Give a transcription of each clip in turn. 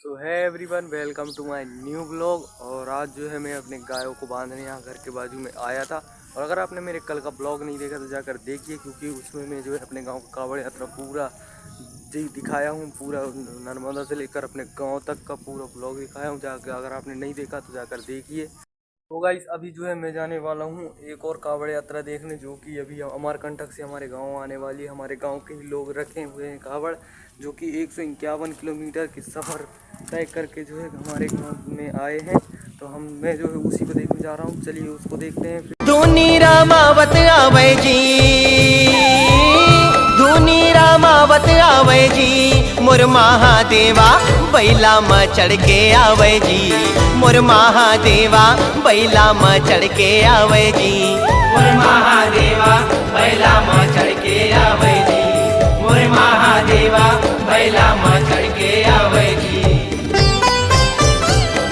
So hi everyone, welcome to my new blog. और आज जो है मैं अपने गायों को बांधने यहाँ घर के बाजू में आया था। और अगर आपने मेरे कल का ब्लॉग नहीं देखा तो जाकर देखिए, क्योंकि उसमें मैं जो है अपने गांव का कावड़ यात्रा पूरा दिखाया हूँ। पूरा नर्मदा से लेकर अपने गांव तक का पूरा ब्लॉग दिखाया हूँ। जाकर अगर आपने नहीं देखा तो जाकर देखिए। तो गाइस अभी जो है मैं जाने वाला हूँ एक और कावड़ यात्रा देखने, जो कि अभी अमरकंटक से हमारे गांव आने वाली है। हमारे गांव के ही लोग रखे हुए हैं कावड़, जो कि 151 किलोमीटर की सफ़र तय करके जो है हमारे गांव में आए हैं। तो मैं जो है उसी को देखने जा रहा हूँ। चलिए उसको देखते हैं। धुनी रामावत आवे जी, धुनी रामावत आवे जी, मोर महादेवा बैला में चढ़ के आवे जी, मोर महादेवा बैला में चढ़ के आवे जी, मोर महादेवा बैला में चढ़ के आवे जी, मोर महादेवा बैला में चढ़ के आवे जी।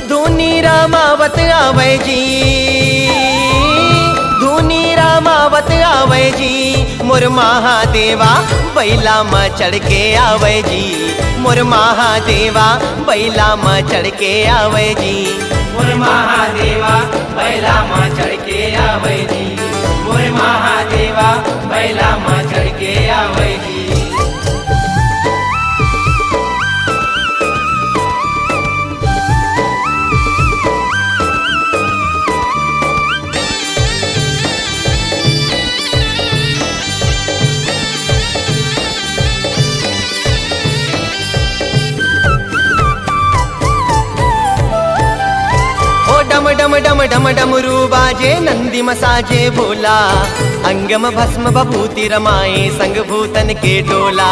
धुनी रामावत आवे जी, धुनी रामावत आवे जी, मोर महादेवा बैला में चढ़ के आवे जी, मोर महादेवा बैला में चढ़ के आवे जी, मोर महादेवा बैला में चढ़ के आवे जी, मोर महादेवा बैला में चढ़ के आवे जी। डम डम डम डम डमरू बाजे नंदी मसाजे भोला, अंगम भस्म बभूति रमाए संग भूतन के टोला।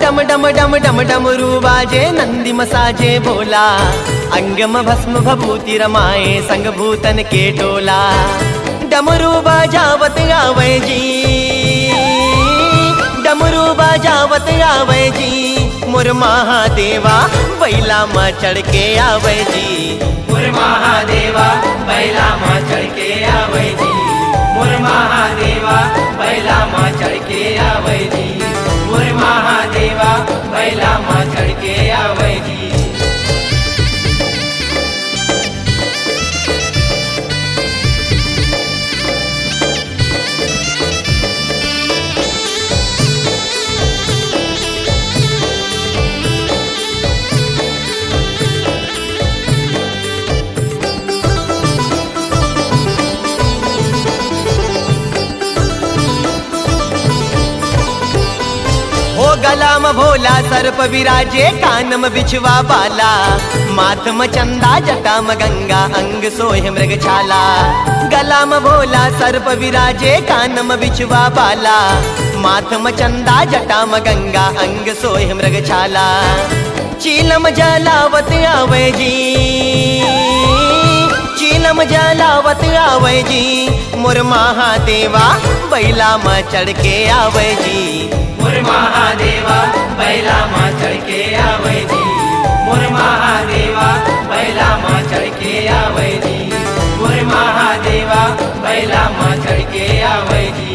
डम डम डम डम डमरू बाजे नंदी मसाजे भोला, अंगम भस्म भभूति रमाए संग भूतन के टोला। डमरू बाजावत आवे जी, डमरू बाजावत आवे जी, मोर महादेवा बैला में चढ़ के आवे जी, मोर महादेवा बैला में चढ़ के आवे जी, मोर महादेवा बैला में चढ़ के आवे जी, मोर महादेवा बैला में चढ़ के आवे जी। गला में भोला सर्प विराजे, कान में बिछवा बाला, माथ में चंदा जटा में गंगा, अंग सोहे मृग छाला। गला में भोला सर्प विराजे, कान में बिछवा बाला, माथ में चंदा जटा में गंगा, अंग सोहे मृग छाला। चीलम जलावत आवे जी, चीलम जलावत आवे जी, मोर महादेवा बैला में चढ़ के आवे जी, मोर महादेवा बैला में चढ़ के आवे जी, मोर महादेवा बैला में चढ़ के आवे जी, मोर महादेवा बैला में चढ़ के आवे जी।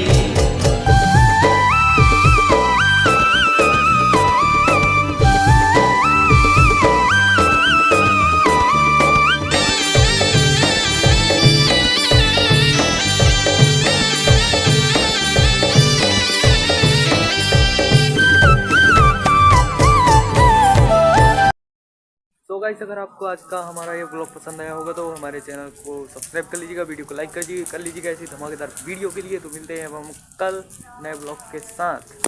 तो गाइस अगर आपको आज का हमारा ये ब्लॉग पसंद आया होगा तो हमारे चैनल को सब्सक्राइब कर लीजिएगा, वीडियो को लाइक कर लीजिएगा ऐसी धमाकेदार वीडियो के लिए। तो मिलते हैं अब हम कल नए ब्लॉग के साथ।